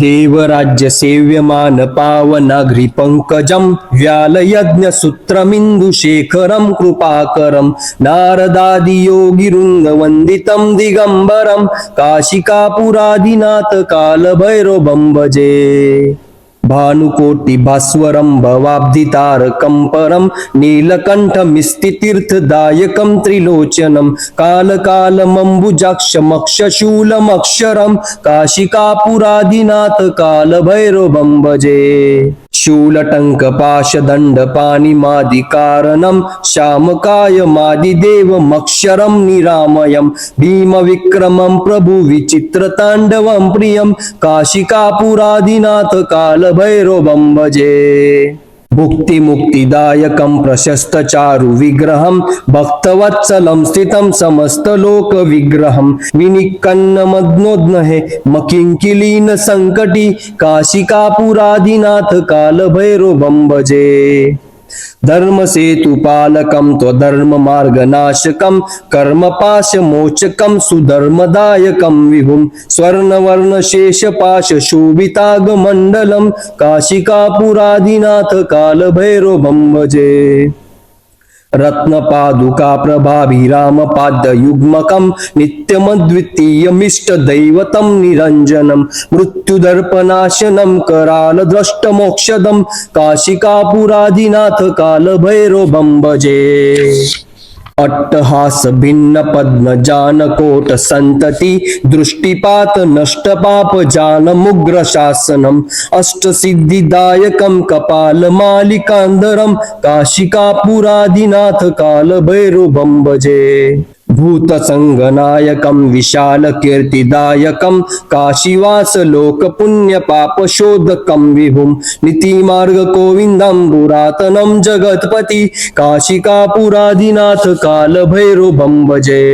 देवराज्य सेव्यमान पावनाघ्रि पंकजं व्यालयज्ञसूत्रमिन्दुशेखरं कृपाकरं नारदादियोगिवृन्दवन्दितं दिगम्बरं काशिकापुरादिनाथ कालभैरवं भजे। भानुकोटि भास्वरं भवाब्धितारकं परं नीलकण्ठमिस्तितीर्थदायकं त्रिलोचनं कालकालमम्बुजाक्षमक्षशूलमक्षरं काशिकापुरादिनाथ कालभैरवं भजे। शूलटङ्कपाशदण्डपाणिमादिकारणं श्यामकायमादिदेवमक्षरं निरामयं भीमविक्रमं प्रभुविचित्रताण्डवं प्रियं काशिकापुरादिनाथ कालभैरवं भजे। भुक्तिमुक्तिदायकं प्रशस्तचारुविग्रहं भक्तवत्सलं स्थितं समस्तलोकविग्रहं विनिक्कन्नमग्नोद्नहे मकिङ्किलीनसङ्कटी काशिकापुरादिनाथ कालभैरवं भजे। धर्मसेतुपालकं त्वधर्ममार्गनाशकं कर्मपाशमोचकं सुधर्मदायकं विभुं स्वर्णवर्णशेषपाशशोभितागमण्डलं काशिकापुरादिनाथ कालभैरवं भजे। रत्नपादुकाप्रभाभिरामपादयुग्मकं नित्यमद्वितीयमिष्टदैवतं निरञ्जनं मृत्युदर्पनाशनं करालद्रष्टमोक्षदं काशिकापुरादिनाथ कालभैरवं भजे। अट्टहास भिन्न पद्म जानकोट संतति दृष्टिपात नष्टपाप जानमुग्र शासनम अष्टसिद्धिदायकं कपालमालिकांधरं काशिकापुरादिनाथ कालभैरवं भजे। भूतसंगनायकं विशालकीर्तिदायकं काशीवासलोकपुण्यपापशोधकं विभुं नीतिमार्गगोविन्दं पुरातनं जगत्पति काशिकापुरादिनाथ कालभैरवं भजे।